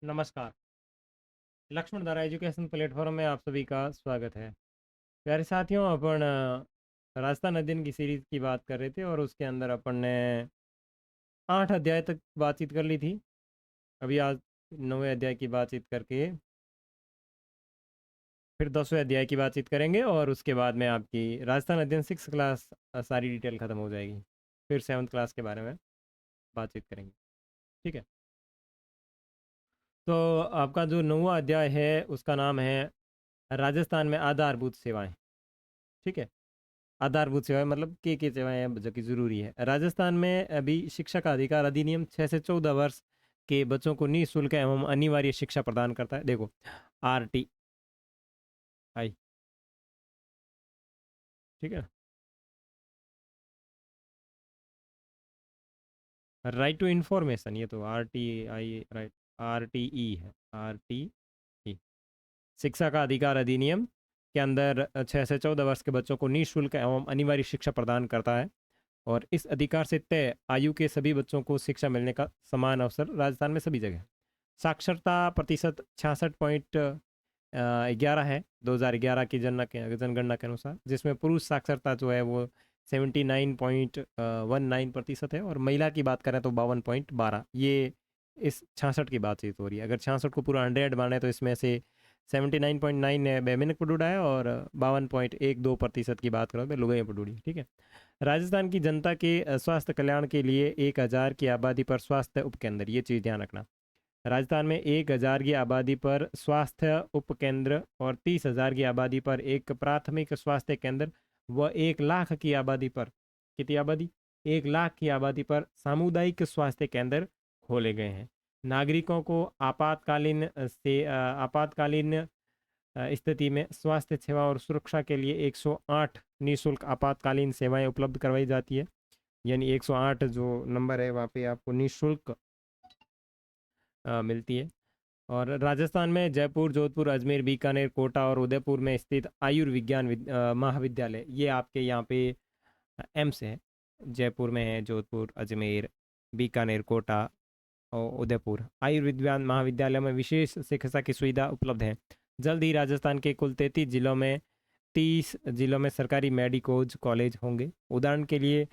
नमस्कार। लक्ष्मण धारा education platform में आप सभी का स्वागत है। प्यारे साथियों, अपन राजस्थान अध्ययन की सीरीज की बात कर रहे थे और उसके अंदर अपन ने 8 अध्याय तक बातचीत कर ली थी। अभी आज 9वें अध्याय की बातचीत करके फिर 10वें अध्याय की बातचीत करेंगे और उसके बाद में आपकी राजस्थान अध्ययन 6 क्लास सारी डिटेल ख़त्म हो जाएगी। फिर 7th क्लास के बारे में बातचीत करेंगे। ठीक है, तो आपका जो 9वां अध्याय है उसका नाम है राजस्थान में आधारभूत सेवाएं। ठीक है, आधारभूत सेवाएं मतलब के सेवाएं हैं जो कि ज़रूरी है। राजस्थान में अभी शिक्षा का अधिकार अधिनियम 6 से 14 वर्ष के बच्चों को निःशुल्क एवं अनिवार्य शिक्षा प्रदान करता है। देखो, RTI। ठीक है, राइट टू इन्फॉर्मेशन, ये तो RTI, राइट, RTE है, RTE। शिक्षा का अधिकार अधिनियम के अंदर 6 से 14 वर्ष के बच्चों को निःशुल्क एवं अनिवार्य शिक्षा प्रदान करता है और इस अधिकार से तय आयु के सभी बच्चों को शिक्षा मिलने का समान अवसर राजस्थान में सभी जगह। साक्षरता प्रतिशत 66.11 है 2011 की जनगणना के अनुसार, जिसमें पुरुष साक्षरता जो है वो 79.19% है और महिला की बात करें तो 52.12। ये इस 66 की बातचीत हो रही है। अगर 66 को पूरा 100 माने तो इसमें से 79.9 बेमिनक पडूडा है और 52.12% की बात करो तो लुगाई पडूडी। ठीक है, राजस्थान की जनता के स्वास्थ्य कल्याण के लिए 1000 की आबादी पर स्वास्थ्य उपकेंद्र, ये चीज़ ध्यान रखना। राजस्थान में 1000 की आबादी पर स्वास्थ्य उपकेंद्र और 30,000 की आबादी पर एक प्राथमिक स्वास्थ्य केंद्र व 1 लाख की आबादी पर, कितनी आबादी, 1 लाख की आबादी पर सामुदायिक स्वास्थ्य केंद्र खोले गए हैं। नागरिकों को आपातकालीन स्थिति में स्वास्थ्य सेवा और सुरक्षा के लिए 108 निःशुल्क आपातकालीन सेवाएं उपलब्ध करवाई जाती है। यानी 108 जो नंबर है वहाँ पे आपको निःशुल्क मिलती है। और राजस्थान में जयपुर, जोधपुर, अजमेर, बीकानेर, कोटा और उदयपुर में स्थित आयुर्विज्ञान महाविद्यालय, ये आपके यहाँ पे एम्स है। जयपुर में है, जोधपुर, अजमेर, बीकानेर, कोटा और उदयपुर आयुर्विज्ञान महाविद्यालय में विशेष चिकित्सा की सुविधा उपलब्ध है। जल्द ही राजस्थान के कुल 33 जिलों में 30 जिलों में सरकारी मेडिकोज कॉलेज होंगे। उदाहरण के लिए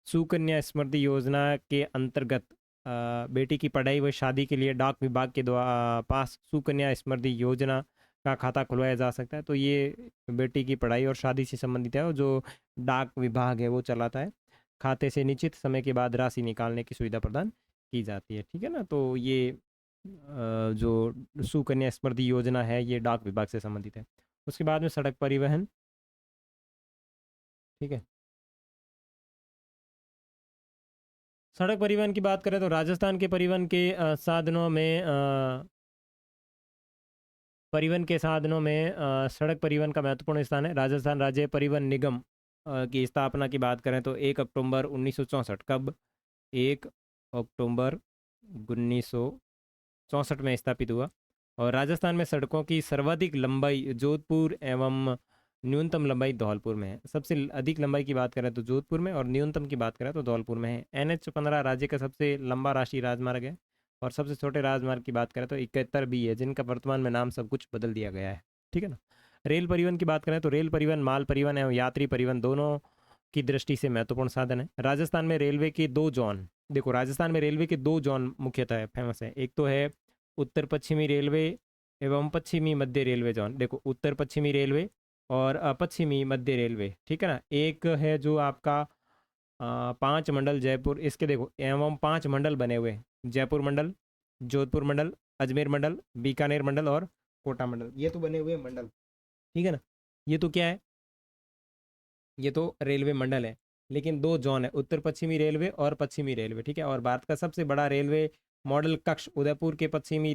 सुकन्या समृद्धि योजना के अंतर्गत बेटी की पढ़ाई व शादी के लिए डाक विभाग के द्वारा पास सुकन्या समृद्धि योजना का खाता खुलवाया जा सकता है। तो ये बेटी की पढ़ाई और शादी से संबंधित है और जो डाक विभाग है वो चलाता है। खाते से निश्चित समय के बाद राशि निकालने की सुविधा प्रदान की जाती है। ठीक है ना, तो ये जो सुकन्या समृद्धि योजना है ये डाक विभाग से संबंधित है। उसके बाद में सड़क परिवहन। ठीक है, सड़क परिवहन की बात करें तो राजस्थान के परिवहन के साधनों में सड़क परिवहन का महत्वपूर्ण स्थान है। राजस्थान राज्य परिवहन निगम की स्थापना की बात करें तो 1 अक्टूबर 1964, कब, 1 अक्टूबर 1964 में स्थापित हुआ। और राजस्थान में सड़कों की सर्वाधिक लंबाई जोधपुर एवं न्यूनतम लंबाई धौलपुर में है। सबसे अधिक लंबाई की बात करें तो जोधपुर में और न्यूनतम की बात करें तो धौलपुर में है। NH 15 राज्य का सबसे लंबा राष्ट्रीय राजमार्ग है और सबसे छोटे राजमार्ग की बात करें तो 71 भी है, जिनका वर्तमान में नाम सब कुछ बदल दिया गया है। ठीक है ना। रेल परिवहन की बात करें तो रेल परिवहन माल परिवहन एवं यात्री परिवहन दोनों की दृष्टि से महत्वपूर्ण साधन है। राजस्थान में रेलवे के 2 जोन, देखो राजस्थान में रेलवे के 2 जोन मुख्यतः फेमस है। एक तो है उत्तर पश्चिमी रेलवे एवं पश्चिमी मध्य रेलवे जोन। देखो, उत्तर पश्चिमी रेलवे और पश्चिमी मध्य रेलवे, ठीक है ना। एक है जो आपका 5 मंडल जयपुर, इसके देखो एवं 5 मंडल बने हुए हैं, जयपुर मंडल, जोधपुर मंडल, अजमेर मंडल, बीकानेर मंडल और कोटा मंडल, ये तो बने हुए मंडल। ठीक है ना। ये तो क्या है, ये तो रेलवे मंडल है, लेकिन 2 जोन है, उत्तर पश्चिमी रेलवे और पश्चिमी रेलवे। ठीक है, और भारत का सबसे बड़ा रेलवे मॉडल कक्ष उदयपुर के पश्चिमी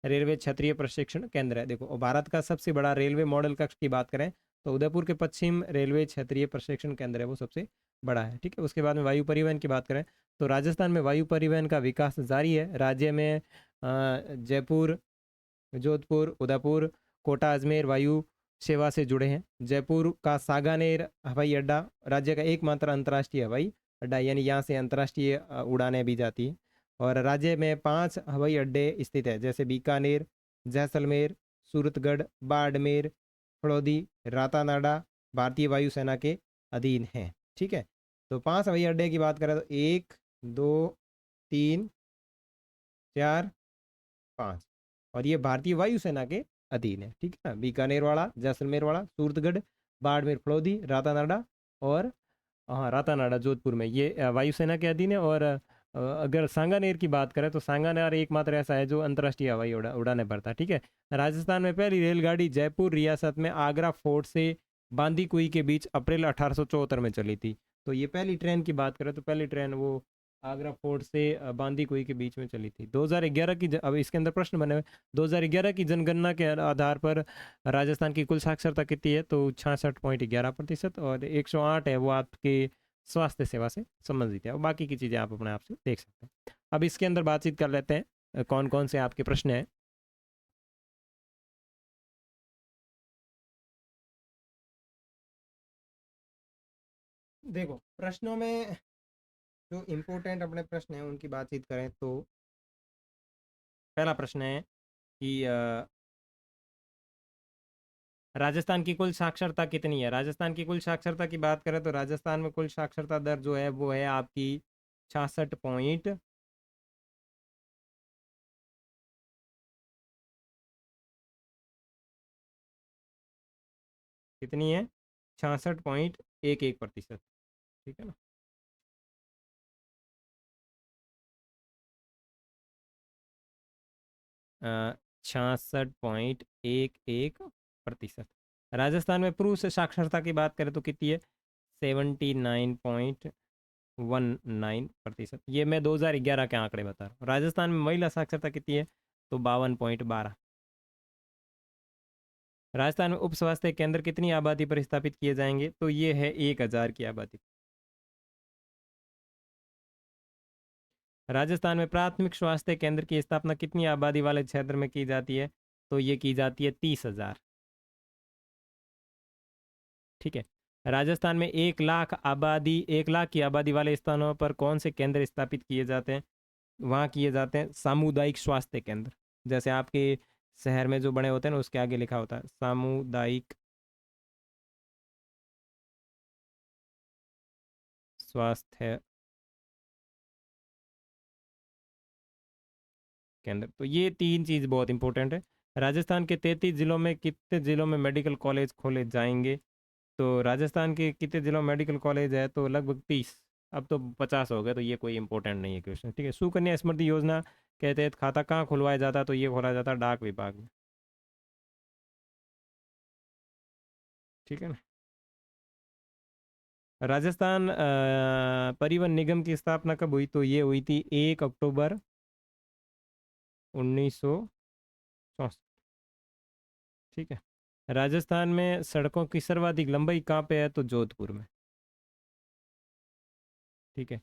रेलवे क्षेत्रीय प्रशिक्षण केंद्र है। देखो, और भारत का सबसे बड़ा रेलवे मॉडल कक्ष की बात करें तो उदयपुर के पश्चिम रेलवे क्षेत्रीय प्रशिक्षण केंद्र है, वो सबसे बड़ा है। ठीक है, उसके बाद में वायु परिवहन की बात करें तो राजस्थान में वायु परिवहन का विकास जारी है। राज्य में जयपुर, जोधपुर, उदयपुर, कोटा, अजमेर वायु सेवा से जुड़े हैं। जयपुर का सागानेर हवाई अड्डा राज्य का एकमात्र अंतर्राष्ट्रीय हवाई अड्डा, यानी यहाँ से अंतर्राष्ट्रीय उड़ानें भी जाती हैं। और राज्य में 5 हवाई अड्डे स्थित है, जैसे बीकानेर, जैसलमेर, सूरतगढ़, बाड़मेर, फड़ौदी, रातानाडा भारतीय वायुसेना के अधीन है। ठीक है, तो 5 हवाई अड्डे की बात करें तो 1, 2, 3, 4, 5, और ये भारतीय वायुसेना के अधीन है। ठीक है ना, बीकानेर वाला, जैसलमेर वाला, सूरतगढ़, बाड़मेर, फलौदी, रातानाडा और हाँ रातानाडा जोधपुर में, ये वायुसेना के अधीन है। और अगर सांगानेर की बात करें तो सांगानेर एकमात्र ऐसा है जो अंतर्राष्ट्रीय हवाई उड़ाने भरता है। ठीक है, राजस्थान में पहली रेलगाड़ी जयपुर रियासत में आगरा फोर्ट से बांदीकुई के बीच अप्रैल 1874 में चली थी। तो ये पहली ट्रेन की बात करें तो पहली ट्रेन वो आगरा फोर्ट से बांदीकुई के बीच में चली थी। 2011 की अब इसके अंदर प्रश्न बने हुए, 2011 की जनगणना के आधार पर राजस्थान की कुल साक्षरता कितनी है, तो 66.11%, और 108 है वो आपके स्वास्थ्य सेवा से संबंधित है, और बाकी की चीज़ें आप अपने आप से देख सकते हैं। अब इसके अंदर बातचीत कर लेते हैं कौन कौन से आपके प्रश्न हैं। देखो, प्रश्नों में जो इम्पोर्टेंट अपने प्रश्न हैं उनकी बातचीत करें तो पहला प्रश्न है कि राजस्थान की कुल साक्षरता कितनी है। राजस्थान की कुल साक्षरता की बात करें तो राजस्थान में कुल साक्षरता दर जो है वो है आपकी 66 पॉइंट कितनी है, 66.11%। ठीक है ना, 66.11%। राजस्थान में पुरुष साक्षरता की बात करें तो कितनी है, 79.19%। ये मैं 2011 के आंकड़े बता रहा हूँ। राजस्थान में महिला साक्षरता कितनी है, तो 52.12। राजस्थान में उप स्वास्थ्य केंद्र कितनी आबादी पर स्थापित किए जाएंगे, तो ये है 1000 की आबादी। राजस्थान में प्राथमिक स्वास्थ्य केंद्र की स्थापना कितनी आबादी वाले क्षेत्र में की जाती है, तो ये की जाती है 30,000। ठीक है, राजस्थान में 1 लाख की आबादी वाले स्थानों पर कौन से केंद्र स्थापित किए जाते हैं, वहाँ किए जाते हैं सामुदायिक स्वास्थ्य केंद्र। जैसे आपके शहर में जो बड़े होते हैं ना उसके आगे लिखा होता है सामुदायिक स्वास्थ्य केंद्र। तो ये 3 चीज़ बहुत इंपॉर्टेंट है। राजस्थान के 33 जिलों में कितने जिलों में मेडिकल कॉलेज खोले जाएंगे, तो राजस्थान के कितने जिलों में मेडिकल कॉलेज है, तो लगभग 30। अब तो 50 हो गए, तो ये कोई इंपॉर्टेंट नहीं है क्वेश्चन। ठीक है, सुकन्या समृद्धि योजना के तहत खाता कहाँ खुलवाया जाता है, तो ये खोला जाता है डाक विभाग में। ठीक है ना, राजस्थान परिवहन निगम की स्थापना कब हुई, तो ये हुई थी 1 अक्टूबर 1964। ठीक है, राजस्थान में सड़कों की सर्वाधिक लंबाई कहाँ पे है, तो जोधपुर में। ठीक है,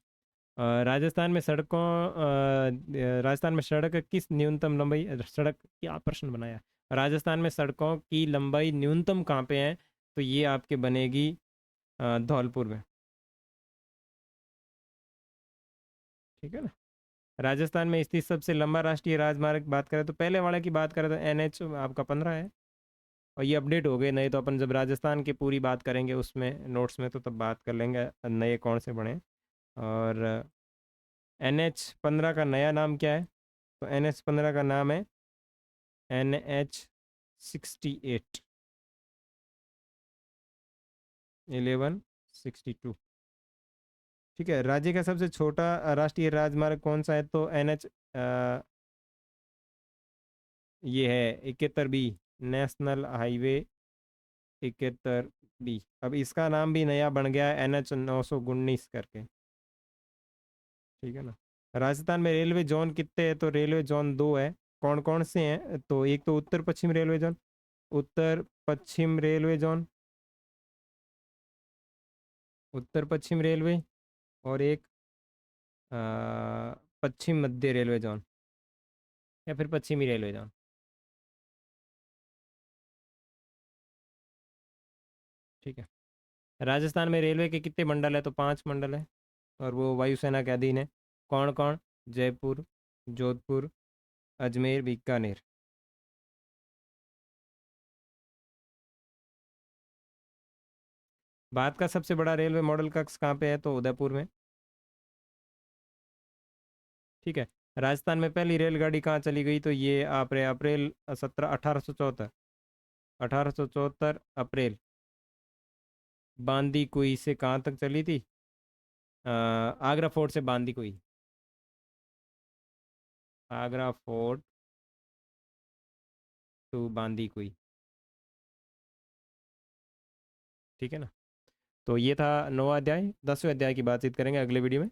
राजस्थान में राजस्थान में सड़क किस न्यूनतम लंबाई, सड़क क्या प्रश्न बनाया, राजस्थान में सड़कों की लंबाई न्यूनतम कहाँ पे है, तो ये आपके बनेगी धौलपुर में। ठीक है ना, राजस्थान में स्थित सबसे लंबा राष्ट्रीय राजमार्ग की बात करें तो पहले वाले की बात करें तो NH आपका 15 है, और ये अपडेट हो गए, नहीं तो अपन जब राजस्थान की पूरी बात करेंगे उसमें नोट्स में तो तब बात कर लेंगे नए कौन से बने। और NH 15 का नया नाम क्या है, तो NH 15 का नाम है NH 68 1162। ठीक है, राज्य का सबसे छोटा राष्ट्रीय राजमार्ग कौन सा है, तो NH ये है 71B, नेशनल हाईवे 71B। अब इसका नाम भी नया बन गया है NH 919 करके। ठीक है ना, राजस्थान में रेलवे जोन कितने हैं, तो रेलवे जोन 2 है। कौन कौन से हैं, तो एक तो उत्तर पश्चिम रेलवे जोन, उत्तर पश्चिम रेलवे जोन, उत्तर पश्चिम रेलवे, और एक अ, पश्चिम मध्य रेलवे जोन, या फिर पश्चिमी रेलवे जोन। ठीक है, राजस्थान में रेलवे के कितने मंडल है, तो 5 मंडल है, और वो वायुसेना के अधीन है। कौन कौन, जयपुर, जोधपुर, अजमेर, बीकानेर। भारत का सबसे बड़ा रेलवे मॉडल कक्ष कहाँ पे है? तो उदयपुर में। ठीक है। राजस्थान में पहली रेलगाड़ी कहाँ चली गई? तो ये अप्रैल 1874। 1874 अप्रैल। बांदी कुई से कहाँ तक चली थी? आगरा फोर्ट से बांदी कुई। आगरा फोर्ट टू बांदी कुई। ठीक है ना। तो ये था 9वां अध्याय। 10वें अध्याय की बातचीत करेंगे अगले वीडियो में।